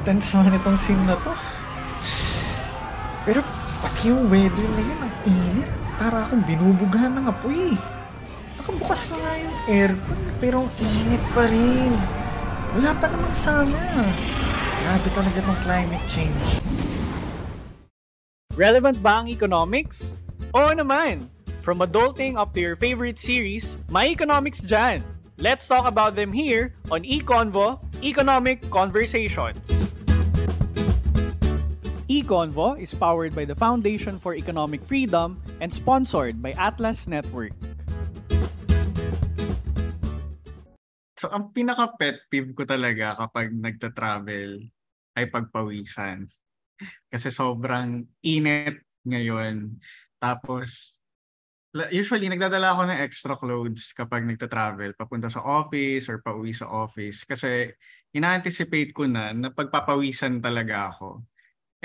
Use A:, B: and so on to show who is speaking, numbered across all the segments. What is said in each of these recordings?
A: Tense naman itong scene na to. Pero pati yung weather na yun, ang init. Para akong binubughan ng apoy. Nakabukas na nga yung aircon, pero ang init pa rin. Wala pa namang summer. Grabe talaga tong climate change.
B: Relevant ba ang economics? Oo naman! From adulting up to your favorite series, may economics dyan! Let's talk about them here on eConvo, Economic Conversations. eConvo is powered by the Foundation for Economic Freedom and sponsored by Atlas Network.
A: So, ang pinaka-pet peeve ko talaga kapag nagta-travel ay pagpawisan. Kasi sobrang init ngayon. Tapos, usually, nagdadala ako ng extra clothes kapag nagta-travel, papunta sa office or pauwi sa office. Kasi, ina-anticipate ko na pagpapawisan talaga ako.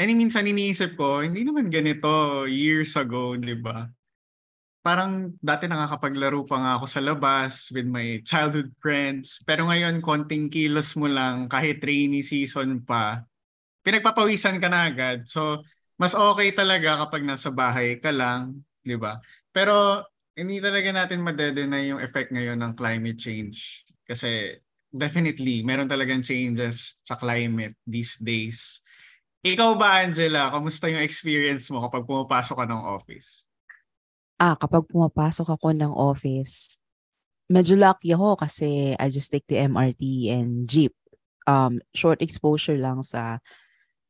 A: And minsan iniisip ko, hindi naman ganito years ago, di ba? Parang dati nakakapaglaro pa nga ako sa labas with my childhood friends. Pero ngayon, konting kilos mo lang, kahit rainy season pa, pinagpapawisan ka na agad. So, mas okay talaga kapag nasa bahay ka lang, di ba? Pero, hindi talaga natin madedenay yung effect ngayon ng climate change. Kasi, definitely, meron talagang changes sa climate these days. Ikaw ba, Angela? Kamusta yung experience mo kapag pumapasok ka ng office?
C: Kapag pumapasok ako ng office, medyo lucky ako kasi I just take the MRT and jeep. Short exposure lang sa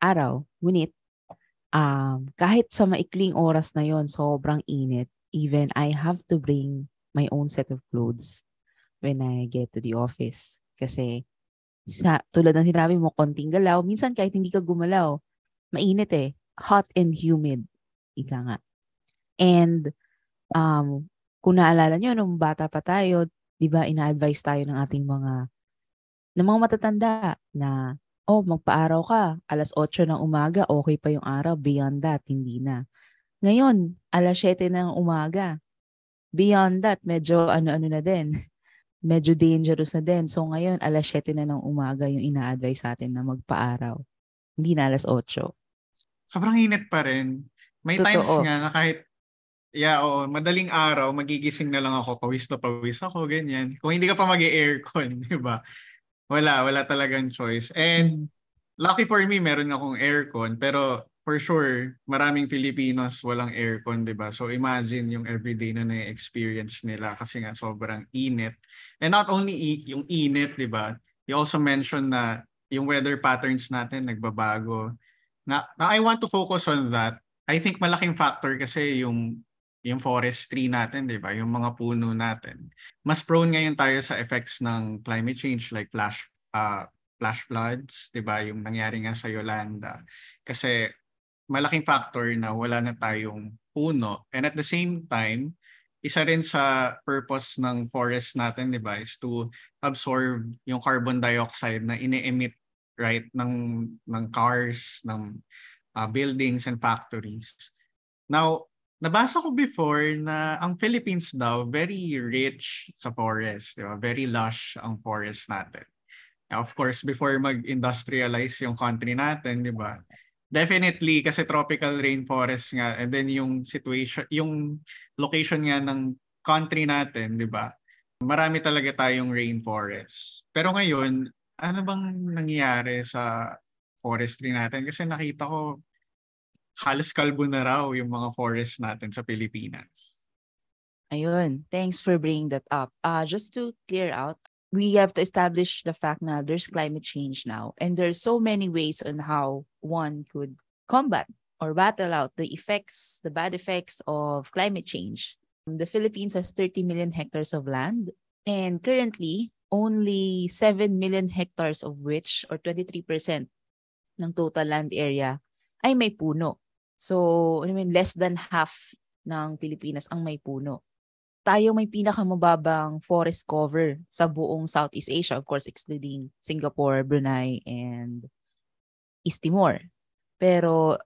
C: araw. Ngunit, kahit sa maikling oras na yon, sobrang init. Even I have to bring my own set of clothes when I get to the office. Kasi tulad ng sinabi mo, konting galaw. Minsan kahit hindi ka gumalaw, mainit eh. Hot and humid. Ika nga. And kung naalala nyo, nung bata pa tayo, di ba, ina-advise tayo ng ating mga matatanda na, magpa-araw ka, 8:00 ng umaga, okay pa yung araw. Beyond that, hindi na. Ngayon, 7:00 ng umaga. Beyond that, medyo ano-ano na din. Medyo dangerous na din. So ngayon, 7:00 na ng umaga yung ina-advise sa atin na magpa-araw. Hindi na 8:00.
A: Sobrang init pa rin. May times
C: Totoo.
A: nga na kahit oo, madaling araw, magigising na lang ako, pawis na pawis ako, ganyan. Kung hindi ka pa mag-aircon, di ba? Wala talagang choice. And lucky for me, meron akong aircon, pero for sure, maraming Filipinos walang aircon, di ba? So imagine yung everyday na na-experience nila kasi nga sobrang init. And not only yung init, di ba? You also mentioned na yung weather patterns natin nagbabago. Na I want to focus on that. I think malaking factor kasi yung forestry natin, di ba? Yung mga puno natin. Mas prone ngayon tayo sa effects ng climate change like flash floods, di ba? Yung nangyari nga sa Yolanda. Kasi malaking factor na wala na tayong puno. And at the same time, isa rin sa purpose ng forest natin, di ba, is to absorb yung carbon dioxide na ine-emit, right, ng cars, ng buildings and factories. Now, nabasa ko before na ang Philippines daw very rich sa forest, di ba? Very lush ang forest natin. Now, of course, before mag-industrialize yung country natin, di ba? Definitely kasi tropical rainforest nga and then yung situation, yung location nga ng country natin, di ba? Marami talaga tayong rainforest. Pero ngayon, ano bang nangyayari sa forestry natin? Kasi nakita ko halos kalbo na raw yung mga forest natin sa Pilipinas.
C: Ayun, thanks for bringing that up. Just to clear out, we have to establish the fact na there's climate change now, and there's so many ways on how one could combat or battle out the bad effects of climate change. The Philippines has 30 million hectares of land, and currently, only 7 million hectares of which, or 23% ng total land area, ay may puno. So, less than half ng Pilipinas ang may puno. Tayo may pinakamababang forest cover sa buong Southeast Asia, of course, excluding Singapore, Brunei, and East Timor. Pero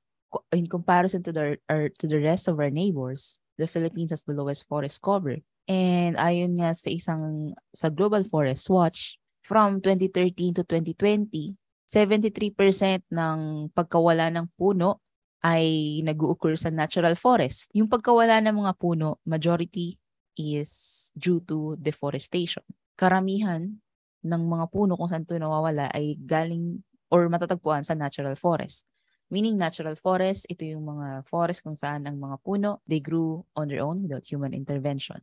C: in comparison to the rest of our neighbors, the Philippines has the lowest forest cover. And ayon nga sa Global Forest Watch, from 2013 to 2020, 73% ng pagkawala ng puno ay nag-occur sa natural forest. Yung pagkawala ng mga puno, majority is due to deforestation. Karamihan ng mga puno kung saan ito nawawala ay galing or matatagpuan sa natural forest. Meaning natural forest, ito yung mga forest kung saan ang mga puno, they grew on their own without human intervention.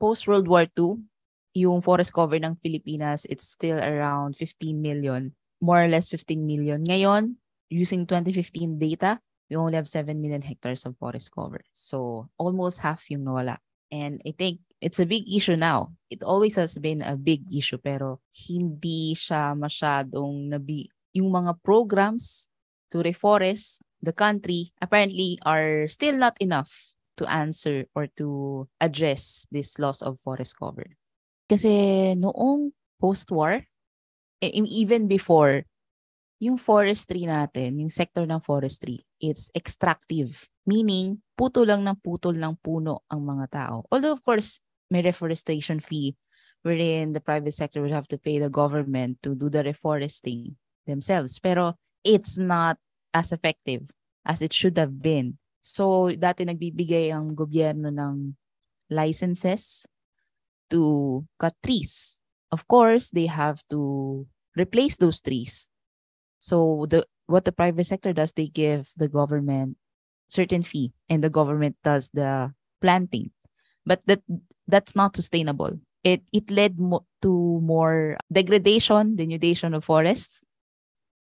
C: Post-World War II, yung forest cover ng Pilipinas, it's still around 15 million, more or less 15 million. Ngayon, using 2015 data, we only have 7 million hectares of forest cover. So, almost half yung nawala. And I think it's a big issue now. It always has been a big issue, pero hindi siya masyadong yung mga programs to reforest the country apparently are still not enough to answer or to address this loss of forest cover. Kasi noong post-war, even before, yung forestry natin, yung sector ng forestry, it's extractive. Meaning, putol ng puno ang mga tao. Although, of course, may reforestation fee wherein the private sector will have to pay the government to do the reforesting themselves. Pero it's not as effective as it should have been. So, dati nagbibigay ang gobyerno ng licenses to cut trees. Of course, they have to replace those trees. So, what the private sector does, they give the government certain fee and the government does the planting. But that's not sustainable. It led to more degradation, denudation of forests.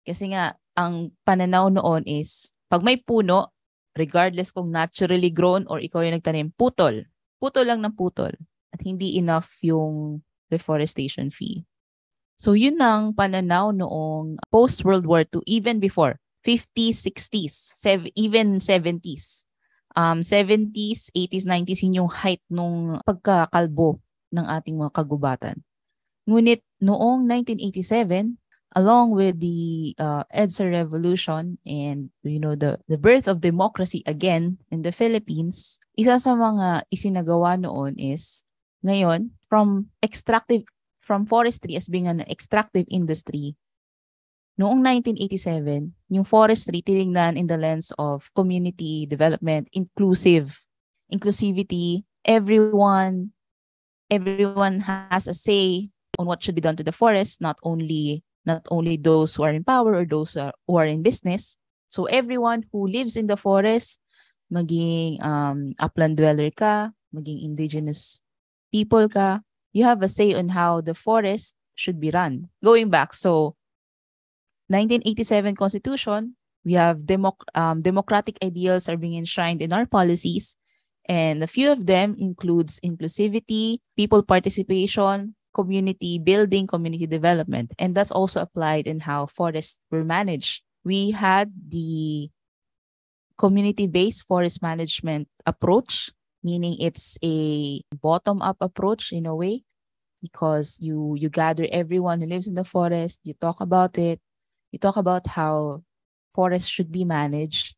C: Kasi nga, ang pananaw noon is, pag may puno, regardless kung naturally grown or ikaw yung nagtanim, putol. Putol lang ng putol. At hindi enough yung reforestation fee. So yun ang pananaw noong post-World War II, even before, 50s, 60s, even 70s. 70s, 80s, 90s, yun yung height nung pagkakalbo ng ating mga kagubatan. Ngunit noong 1987, along with the EDSA revolution and the birth of democracy again in the Philippines, isa sa mga isinagawa noon is ngayon from forestry as being an extractive industry. Noong 1987, yung forestry tinignan in the lens of community development, inclusivity, everyone has a say on what should be done to the forest, not only those who are in power or those who are in business. So everyone who lives in the forest, maging upland dweller ka, maging indigenous people ka, you have a say on how the forest should be run. Going back, so 1987 Constitution, we have democratic ideals are being enshrined in our policies, and a few of them includes inclusivity, people participation, community building, community development, and that's also applied in how forests were managed. We had the community-based forest management approach, meaning it's a bottom-up approach in a way, because you gather everyone who lives in the forest, you talk about it, you talk about how forests should be managed,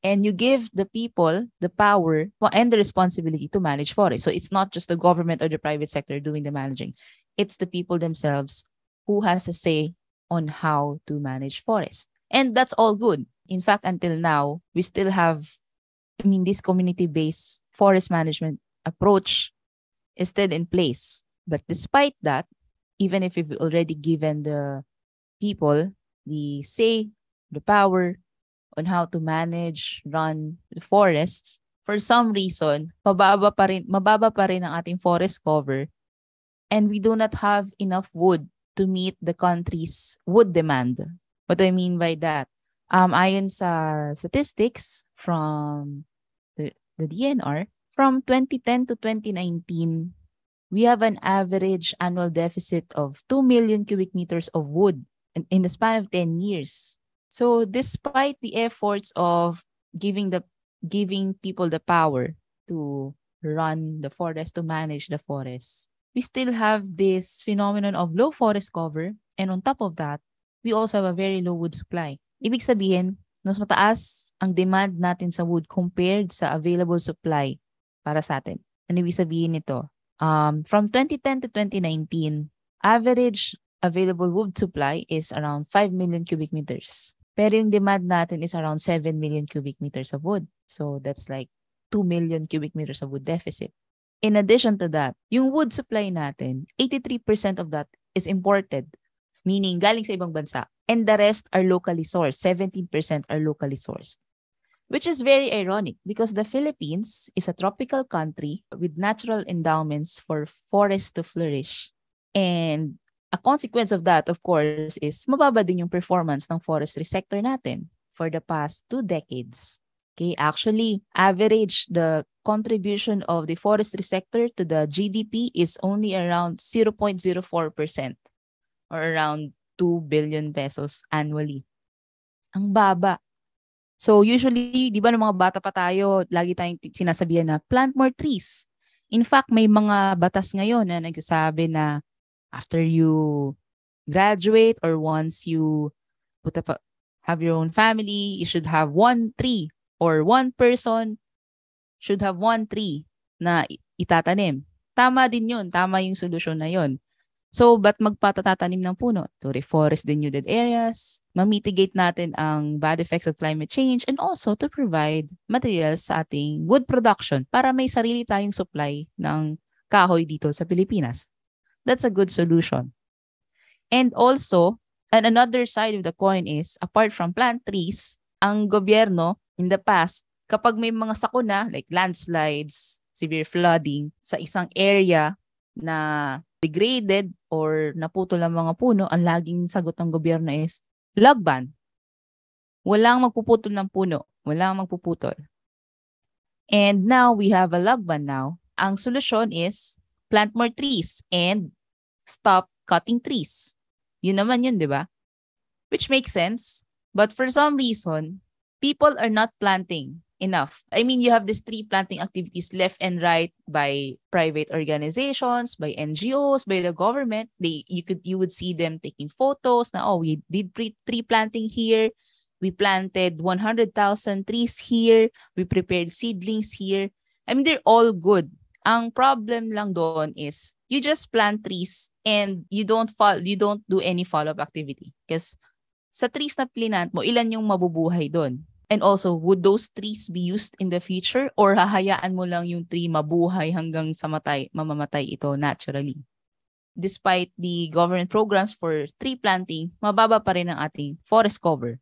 C: and you give the people the power and the responsibility to manage forests. So it's not just the government or the private sector doing the managing. It's the people themselves who has a say on how to manage forests. And that's all good. In fact, until now, we still have, this community-based forest management approach is still in place. But despite that, even if we've already given the people the say, the power on how to manage, run the forests, for some reason, mababa pa rin ang ating forest cover, and we do not have enough wood to meet the country's wood demand. What do I mean by that? Ayon sa statistics from the DNR, from 2010 to 2019, we have an average annual deficit of 2 million cubic meters of wood in the span of 10 years. So despite the efforts of giving people the power to run the forest, to manage the forest, we still have this phenomenon of low forest cover, and on top of that, we also have a very low wood supply. Ibig sabihin, mas mataas ang demand natin sa wood compared sa available supply para sa atin. Ano ibig sabihin nito? From 2010 to 2019, average available wood supply is around 5 million cubic meters. Pero yung demand natin is around 7 million cubic meters of wood. So that's like 2 million cubic meters of wood deficit. In addition to that, yung wood supply natin, 83% of that is imported, meaning galing sa ibang bansa. And the rest are locally sourced. 17% are locally sourced. Which is very ironic because the Philippines is a tropical country with natural endowments for forests to flourish. And a consequence of that, of course, is mababa din yung performance ng forestry sector natin for the past 2 decades. Okay, actually, average the contribution of the forestry sector to the GDP is only around 0.04% or around 2 billion pesos annually. Ang baba. So usually, di ba ng mga bata pa tayo, lagi tayong sinasabihan na plant more trees. In fact, may mga batas ngayon na nagsasabi na after you graduate or once you have your own family, you should have 1 tree or 1 person should have 1 tree na itatanim. Tama din yun. Tama yung solusyon na yun. So, ba't magpatatanim ng puno? To reforest denuded areas, ma-mitigate natin ang bad effects of climate change, and also to provide materials sa ating wood production para may sarili tayong supply ng kahoy dito sa Pilipinas. That's a good solution. And also, and another side of the coin is, apart from plant trees, ang gobyerno in the past, kapag may mga sakuna like landslides, severe flooding sa isang area na degraded or naputol ang mga puno, ang laging sagot ng gobyerno is log ban. Walang magpuputol ng puno. Walang magpuputol. And now we have a log ban now. Ang solusyon is plant more trees and stop cutting trees. Yun naman yun, di ba? Which makes sense. But for some reason, people are not planting enough. I mean, you have these tree planting activities left and right by private organizations, by NGOs, by the government. You would see them taking photos na, oh, we did tree planting here. We planted 100,000 trees here. We prepared seedlings here. I mean, they're all good. Ang problem lang doon is you just plant trees and you don't do any follow-up activity. Because sa trees na plinant mo, ilan yung mabubuhay doon? And also, would those trees be used in the future or hahayaan mo lang yung tree mabuhay hanggang sa mamamatay ito naturally? Despite the government programs for tree planting, mababa pa rin ang ating forest cover.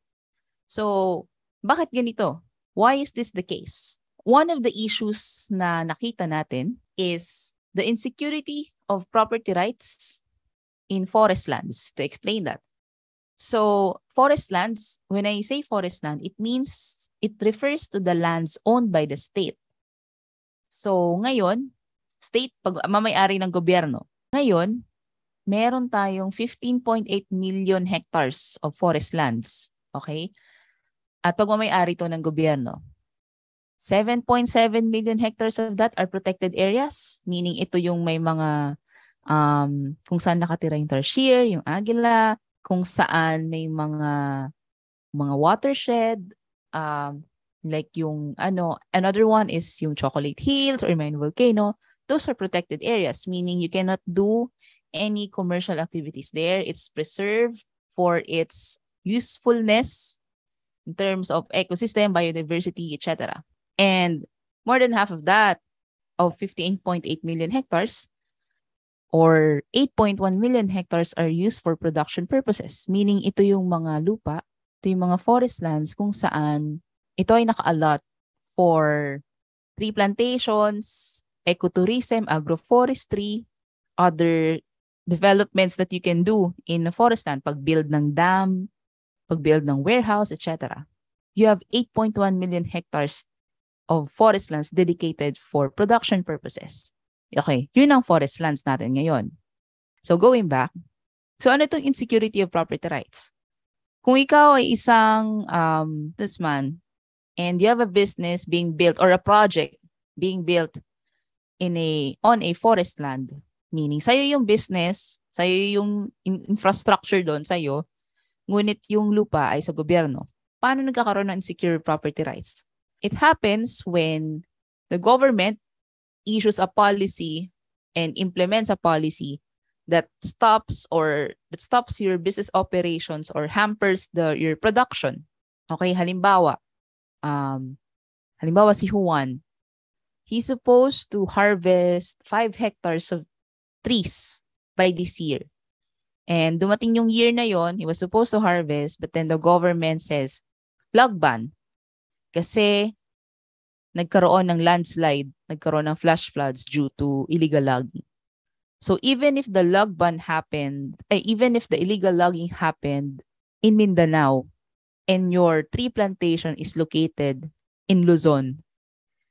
C: So, bakit ganito? Why is this the case? One of the issues na nakita natin is the insecurity of property rights in forest lands. To explain that. So, forest lands, when I say forest land, it means it refers to the lands owned by the state. So, ngayon, state, pag mamay-ari ng gobyerno, ngayon, meron tayong 15.8 million hectares of forest lands. Okay? At pag mamay-ari to ng gobyerno, 7.7 million hectares of that are protected areas, meaning ito yung may mga kung saan nakatira yung tarsier, yung agila, kung saan may mga watershed, like yung another one is yung Chocolate Hills or Mayon Volcano. Those are protected areas, meaning you cannot do any commercial activities there. It's preserved for its usefulness in terms of ecosystem, biodiversity, etc. And more than half of that, of 15.8 million hectares, or 8.1 million hectares are used for production purposes. Meaning ito yung mga lupa, ito yung mga forest lands kung saan ito ay naka-allot for tree plantations, ecotourism, agroforestry, other developments that you can do in a forest land, pag-build ng dam, pag-build ng warehouse, etc. You have 8.1 million hectares of forest lands dedicated for production purposes. Okay, yun ang forest lands natin ngayon. So going back, so ano itong insecurity of property rights? Kung ikaw ay isang businessman and you have a business being built or a project being built on a forest land, meaning sa'yo yung business, sa'yo yung infrastructure doon sa'yo, ngunit yung lupa ay sa gobyerno. Paano nagkakaroon ng insecure property rights? It happens when the government issues a policy and implements a policy that stops your business operations or hampers your production. Okay, halimbawa si Juan, he's supposed to harvest 5 hectares of trees by this year. And dumating yung year na yon, he was supposed to harvest, but then the government says, log ban. Kasi nagkaroon ng landslide, nagkaroon ng flash floods due to illegal logging. So even if the log ban happened, even if the illegal logging happened in Mindanao and your tree plantation is located in Luzon,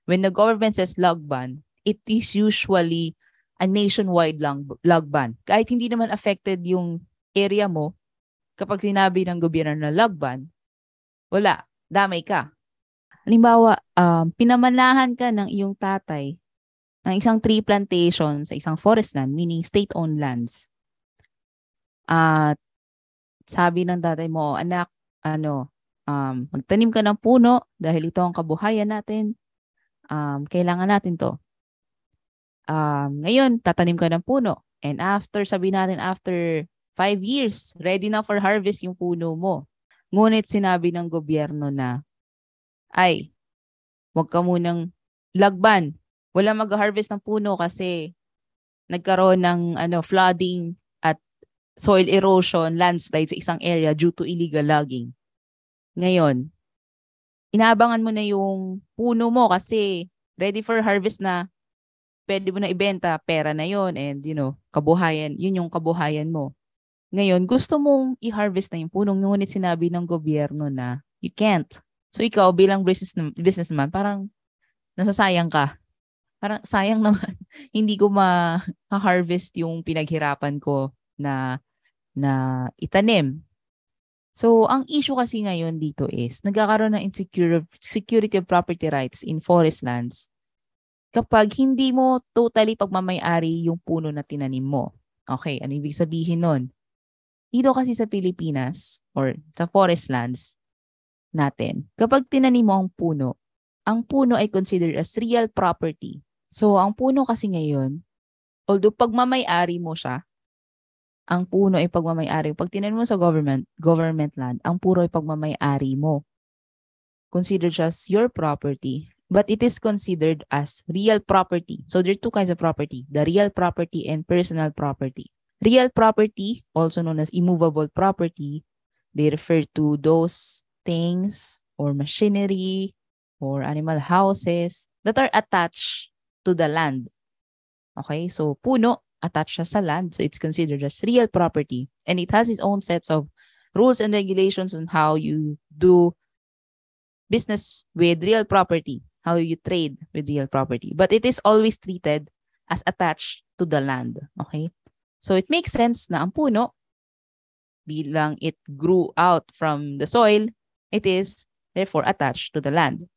C: when the government says log ban, it is usually a nationwide log ban. Kahit hindi naman affected yung area mo, kapag sinabi ng gobyerno na log ban, wala, damay ka. Halimbawa, pinamanahan ka ng iyong tatay ng isang tree plantation sa isang forest land, meaning state-owned lands. At sabi ng tatay mo, anak, magtanim ka ng puno dahil ito ang kabuhayan natin. Kailangan natin to. Ngayon, tatanim ka ng puno. And sabi natin, after 5 years, ready na for harvest yung puno mo. Ngunit sinabi ng gobyerno na, ay, wag ka munang lagban. Wala mag-harvest ng puno kasi nagkaroon ng flooding at soil erosion, landslide sa isang area due to illegal logging. Ngayon, inaabangan mo na yung puno mo kasi ready for harvest na, pwede mo na ibenta, pera na yon, and kabuhayan, yun yung kabuhayan mo. Ngayon, gusto mong i-harvest na yung puno, ngunit sinabi ng gobyerno na you can't. So ikaw bilang businessman, parang nasasayang ka. Parang sayang naman, hindi ko ma-harvest yung pinaghirapan ko na itanim. So, ang issue kasi ngayon dito is, nagkakaroon ng security of property rights in forest lands kapag hindi mo totally pagmamay-ari yung puno na tinanim mo. Okay, ano ibig sabihin nun? Dito kasi sa Pilipinas or sa forest lands natin, kapag tinanim mo ang puno ay considered as real property. So, ang puno kasi ngayon, although pagmamay-ari mo siya, ang puno ay pagmamay-ari. Pag tinanim mo sa government land, ang puno ay pagmamay-ari mo. Considered as your property, but it is considered as real property. So, there are 2 kinds of property, the real property and personal property. Real property, also known as immovable property, they refer to those things or machinery or animal houses that are attached to the land. Okay, so puno, attached siya sa land, so it's considered as real property. And it has its own sets of rules and regulations on how you do business with real property, how you trade with real property. But it is always treated as attached to the land. Okay, so it makes sense na ang puno, bilang it grew out from the soil, it is therefore attached to the land.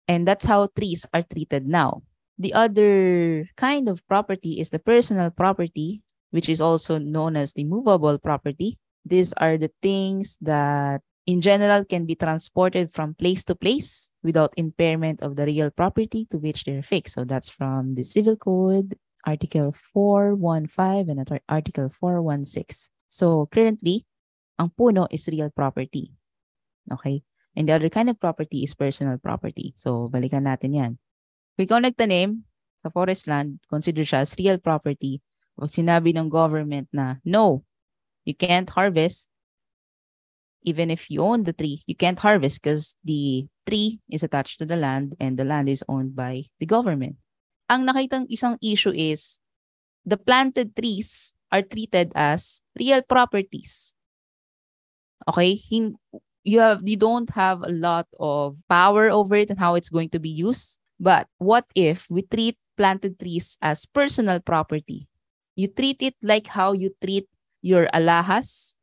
C: And that's how trees are treated now. The other kind of property is the personal property, which is also known as the movable property. These are the things that in general can be transported from place to place without impairment of the real property to which they're fixed. So that's from the Civil Code, Article 415 and Article 416. So currently, ang puno is real property. Okay? And the other kind of property is personal property. So, balikan natin yan. Kung ikaw nagtanim sa forest land, consider siya as real property. Pag sinabi ng government na, no, you can't harvest, even if you own the tree, you can't harvest because the tree is attached to the land and the land is owned by the government. Ang nakitang isang issue is, the planted trees are treated as real properties. Okay? You don't have a lot of power over it and how it's going to be used. But what if we treat planted trees as personal property? You treat it like how you treat your alahas,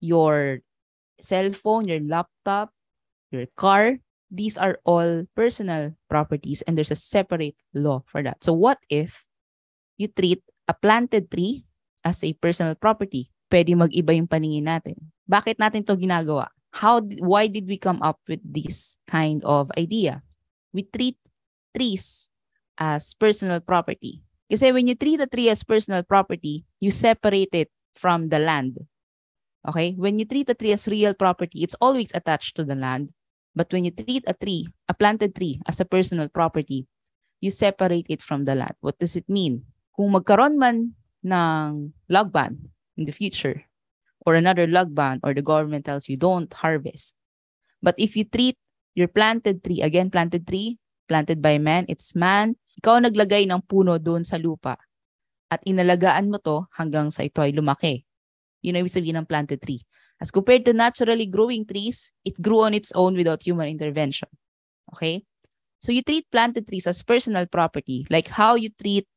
C: your cell phone, your laptop, your car. These are all personal properties and there's a separate law for that. So what if you treat a planted tree as a personal property? Pwede mag-iba yung paningin natin. Bakit natin to ginagawa? Why did we come up with this kind of idea? We treat trees as personal property. Kasi when you treat a tree as personal property, you separate it from the land. Okay? When you treat a tree as real property, it's always attached to the land. But when you treat a tree, a planted tree, as a personal property, you separate it from the land. What does it mean? Kung magkaroon man ng log ban in the future, or another log ban, or the government tells you don't harvest. But if you treat your planted tree, again, planted tree, planted by man, it's man, ikaw naglagay ng puno doon sa lupa at inalagaan mo to hanggang sa ito ay lumaki. Yun ang ibig sabihin ng planted tree. As compared to naturally growing trees, it grew on its own without human intervention. Okay? So you treat planted trees as personal property, like how you treat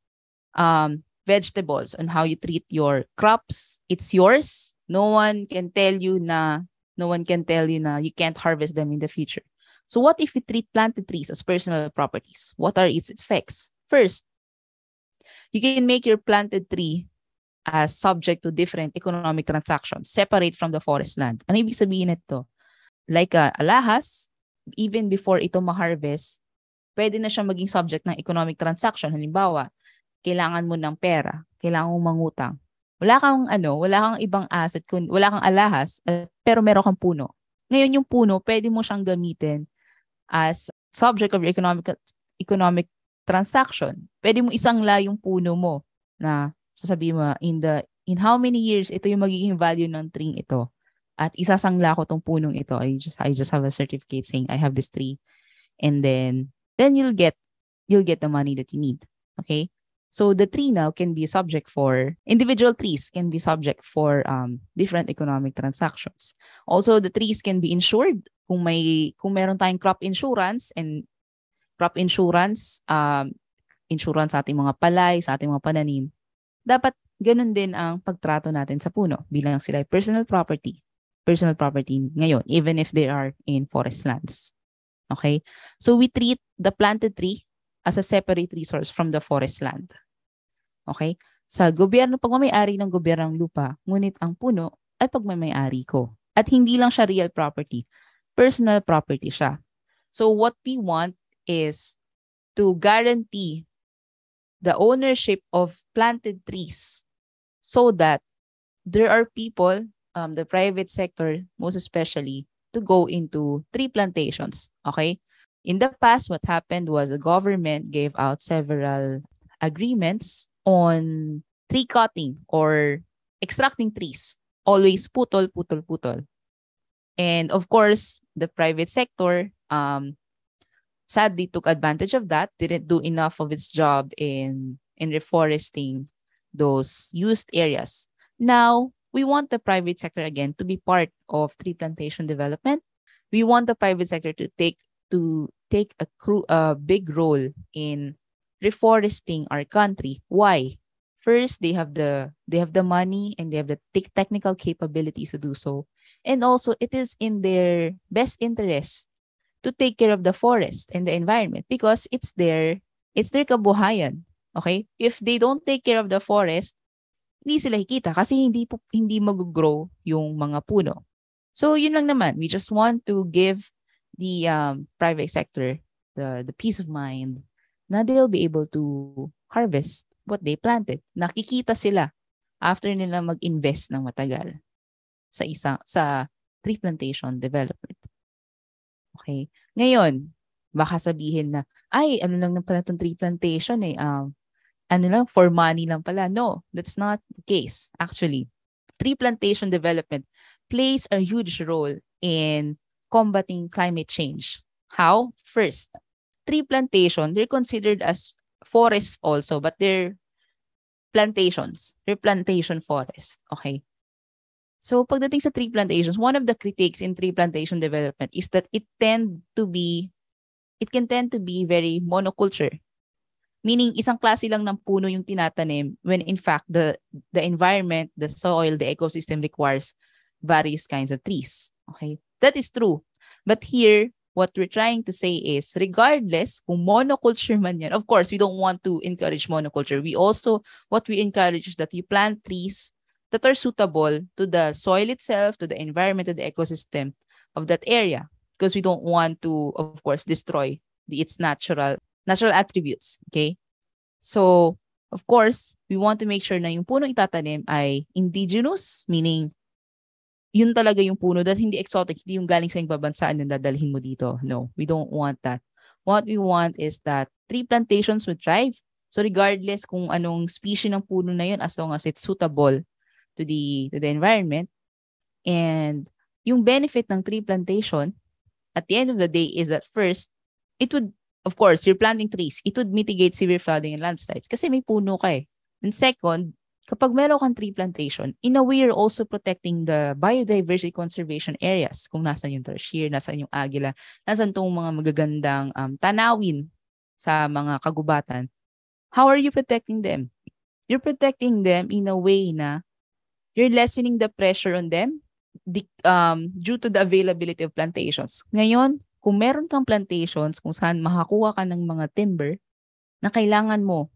C: vegetables and how you treat your crops. It's yours. No one can tell you na you can't harvest them in the future. So what if we treat planted trees as personal properties? What are its effects? First, you can make your planted tree as subject to different economic transactions, separate from the forest land. Ano ibig sabihin nito? Like alahas, even before ito ma-harvest, pwede na siya maging subject ng economic transaction. Halimbawa, kailangan mo ng pera, kailangan mong mangutang. Wala kang ibang asset, wala kang alahas, pero meron kang puno. Ngayon yung puno, pwede mo siyang gamitin as subject of your economic transaction. Pwede mo isangla yung puno mo na sasabihin mo, in how many years ito yung magiging value ng tree ito. At isasangla ko tong punong ito. I just have a certificate saying I have this tree. And then you'll get the money that you need. Okay? So the tree now can be subject for, individual trees can be subject for different economic transactions. Also, the trees can be insured. Kung meron tayong crop insurance, and crop insurance, insurance sa ating mga palay, sa ating mga pananim, dapat ganun din ang pagtrato natin sa puno bilang sila ay personal property ngayon, even if they are in forest lands. Okay? So we treat the planted tree as a separate resource from the forest land. Okay? Sa gobyerno, pagmamayari ng gobyerno ng lupa, ngunit ang puno ay pagmamayari ko. At hindi lang siya real property, personal property siya. So what we want is to guarantee the ownership of planted trees so that there are people, the private sector most especially, to go into tree plantations. Okay? In the past, what happened was the government gave out several agreements on tree cutting or extracting trees. Always putol. And of course, the private sector sadly took advantage of that, didn't do enough of its job in reforesting those used areas. Now, we want the private sector again to be part of tree plantation development. We want the private sector to take a big role in reforesting our country. Why? First, they have the money and they have the technical capabilities to do so. And also, it is in their best interest to take care of the forest and the environment because it's their kabuhayan. Okay? If they don't take care of the forest, hindi sila hikita kasi hindi mag-grow yung mga puno. So, yun lang naman. We just want to give the private sector the peace of mind na they'll be able to harvest what they planted. Nakikita sila after nila mag-invest ng matagal sa tree plantation development. Okay? Ngayon, baka sabihin na, ay, ano lang pala itong tree plantation for money lang pala. No, that's not the case. Actually, tree plantation development plays a huge role in combating climate change. How? First, tree plantation, they're considered as forests also, but they're plantations. They're plantation forests. Okay? So, pagdating sa tree plantations, one of the critiques in tree plantation development is that it can tend to be very monoculture. Meaning, isang klase lang ng puno yung tinatanim when in fact, the environment, the soil, the ecosystem requires various kinds of trees. Okay? That is true. But here, what we're trying to say is, regardless kung monoculture man yan, of course, we don't want to encourage monoculture. What we encourage is that you plant trees that are suitable to the soil itself, to the environment, to the ecosystem of that area. Because we don't want to, of course, destroy its natural attributes. Okay? So, Of course, we want to make sure na yung punong itatanim ay indigenous, meaning yun talaga yung puno that hindi exotic, hindi yung galing sa ibang bansa na dadalhin mo dito. No, we don't want that. What we want is that tree plantations would thrive. So regardless kung anong species ng puno na yun, as long as it's suitable to the environment. And yung benefit ng tree plantation, at the end of the day, is that first, it would, of course, you're planting trees, it would mitigate severe flooding and landslides kasi may puno ka eh. And second, kapag meron kang tree plantation, in a way, you're also protecting the biodiversity conservation areas. Kung nasan yung tarsier, nasan yung agila, nasan tong mga magagandang tanawin sa mga kagubatan. How are you protecting them? You're protecting them in a way na you're lessening the pressure on them due to the availability of plantations. Ngayon, kung meron kang plantations kung saan makakuha ka ng mga timber na kailangan mo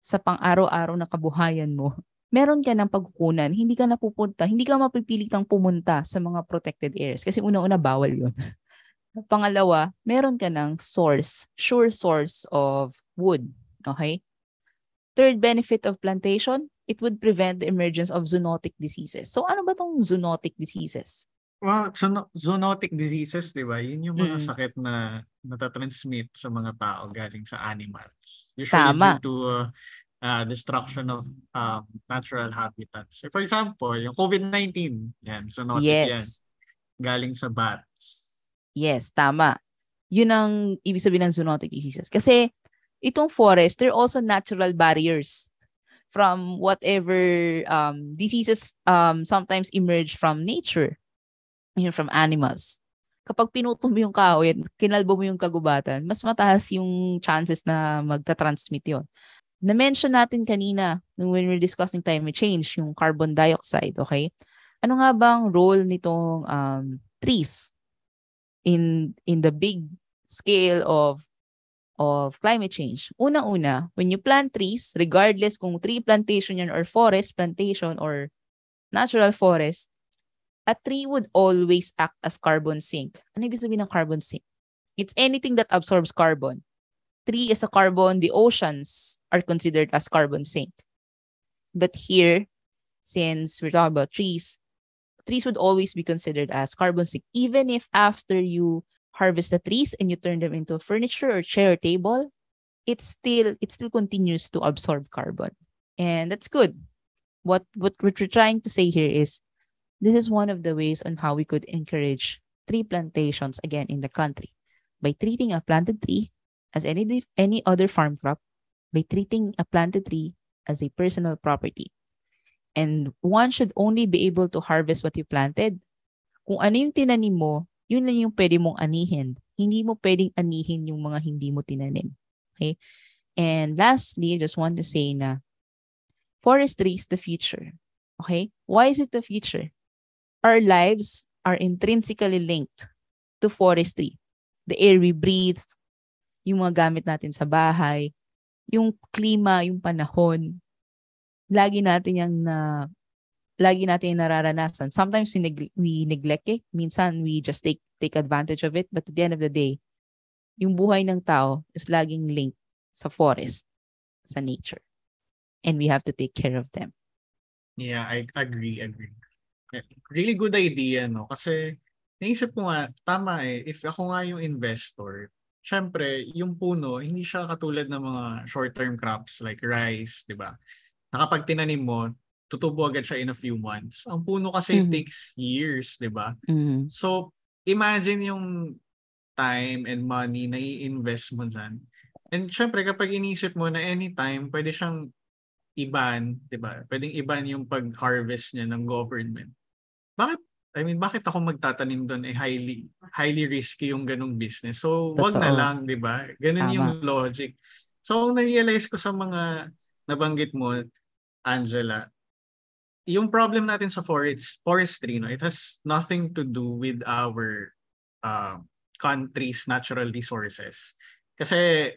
C: sa pang-araw-araw na kabuhayan mo, meron ka ng pagkukunan, hindi ka napupunta, hindi ka mapipilitang pumunta sa mga protected areas kasi una-una bawal yun. Pangalawa, meron ka ng sure source of wood. Okay? Third benefit of plantation, it would prevent the emergence of zoonotic diseases. So ano ba tong zoonotic diseases?
A: Well, zoonotic diseases, di ba? Yun yung mga sakit na natatransmit sa mga tao galing sa animals. Usually
C: Tama.
A: due to destruction of natural habitats. So, for example, yung COVID-19, yan, zoonotic yan. Galing sa bats.
C: Yes, tama. Yun ang ibig sabihin ng zoonotic diseases. Kasi itong forest, they're also natural barriers from whatever diseases sometimes emerge from nature. From animals. Kapag pinuto mo yung kahoy at kinalbo mo yung kagubatan, mas mataas yung chances na magta-transmit yun. Na-mention natin kanina when we're discussing climate change, yung carbon dioxide, okay? Ano nga bang role nitong trees in the big scale of climate change? Una-una, when you plant trees, regardless kung tree plantation yan or forest plantation or natural forest, a tree would always act as carbon sink. Ano ibig sabihin ng carbon sink? It's anything that absorbs carbon. Tree is a carbon. The oceans are considered as carbon sink. But here, since we're talking about trees would always be considered as carbon sink. Even if after you harvest the trees and you turn them into furniture or chair or table, it still continues to absorb carbon. And that's good. What we're trying to say here is, this is one of the ways on how we could encourage tree plantations again in the country by treating a planted tree as any other farm crop, by treating a planted tree as a personal property. And one should only be able to harvest what you planted. Kung ano yung tinanim mo, yun lang yung pwede mong anihin. Hindi mo pwedeng anihin yung mga hindi mo tinanim. Okay? And lastly, I just want to say na forestry is the future. Okay? Why is it the future? Our lives are intrinsically linked to forestry. The air we breathe, yung mga gamit natin sa bahay, yung klima, yung panahon, lagi natin yung nararanasan. Sometimes we neglect it. Minsan we just take advantage of it. But at the end of the day, yung buhay ng tao is laging linked sa forest, sa nature. And we have to take care of them.
A: Yeah, I agree. Really good idea, no? Kasi naisip ko nga, tama eh, if ako nga yung investor, syempre, yung puno, hindi siya katulad ng mga short-term crops like rice, di ba? Na kapag tinanim mo, tutubo agad siya in a few months. Ang puno kasi takes years, di ba? So, imagine yung time and money na i-invest mo dyan. And syempre, kapag inisip mo na anytime, pwede siyang iban, di ba? Pwedeng iban yung pag-harvest niya ng government. Bakit ako magtatanim doon highly risky yung ganung business. So, wag na lang, 'di ba? Ganun yung logic. So, na-realize ko sa mga nabanggit mo, Angela, yung problem natin sa forestry, no, it has nothing to do with our country's natural resources. Kasi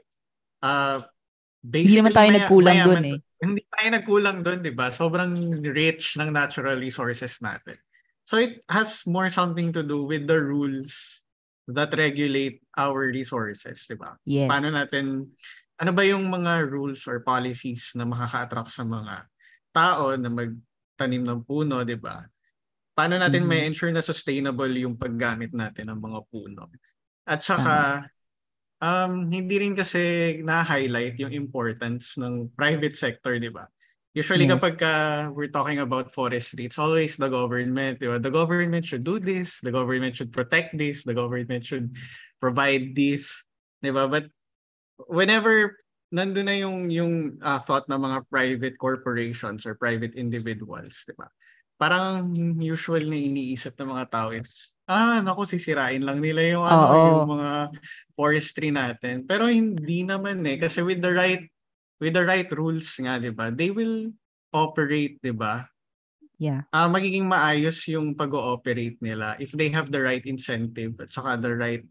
A: basically,
C: hindi naman tayo nagkulang doon eh.
A: Hindi tayo nagkulang doon, 'di ba? Sobrang rich ng natural resources natin. So it has more something to do with the rules that regulate our resources, 'di ba?
C: Yes.
A: Paano natin ano ba yung mga rules or policies na makaka-attract sa mga tao na magtanim ng puno, di ba? Paano natin may ensure na sustainable yung paggamit natin ng mga puno? At saka, hindi rin kasi na-highlight yung importance ng private sector, di ba? Usually kapag we're talking about forestry, it's always the government, di ba? The government should do this, the government should protect this, the government should provide this, di ba? But whenever nandun na yung thought ng mga private corporations or private individuals, di ba? Parang usual na iniisip ng mga tao is, naku, sisirain lang nila yung yung mga forestry natin. Pero hindi naman kasi with the right rules nga, 'di ba? They will operate, 'di ba?
C: Yeah.
A: Magiging maayos yung pag-ooperate nila if they have the right incentive at saka the right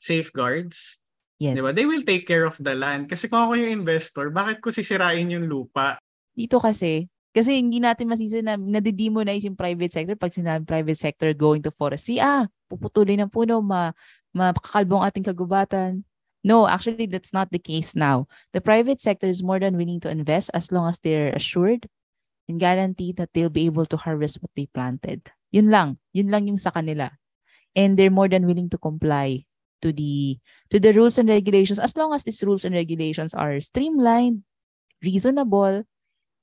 A: safeguards.
C: Yes.
A: 'Di ba? They will take care of the land. Kasi kung ako yung investor, bakit ko sisirain yung lupa?
C: Dito kasi hindi natin masisi na nadidemonize yung private sector pag sinabi private sector going to forestry. Puputulin ng puno, makakalbo ang ating kagubatan. No, actually, that's not the case now. The private sector is more than willing to invest as long as they're assured and guaranteed that they'll be able to harvest what they planted. Yun lang yung sa kanila. And they're more than willing to comply to the rules and regulations as long as these rules and regulations are streamlined, reasonable,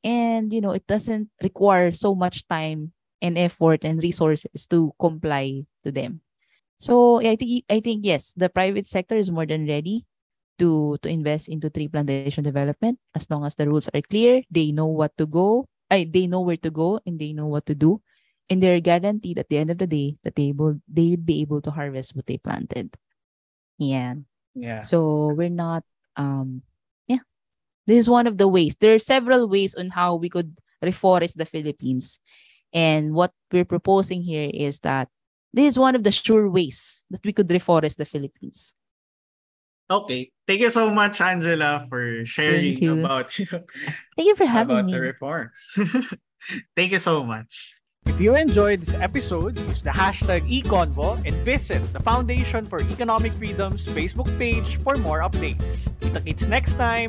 C: and it doesn't require so much time and effort and resources to comply to them. So I think yes, the private sector is more than ready to invest into tree plantation development as long as the rules are clear. They know where to go, and they know what to do, and they're guaranteed at the end of the day that they would be able to harvest what they planted. Yeah. So we're not this is one of the ways. There are several ways on how we could reforest the Philippines. And what we're proposing here is that this is one of the sure ways that we could reforest the Philippines.
A: Okay. Thank you so much, Angela, for sharing about
C: Thank you for having me.
A: The reforms. Thank you so much.
B: If you enjoyed this episode, use the hashtag eConvo and visit the Foundation for Economic Freedom's Facebook page for more updates. Kita-kits next time!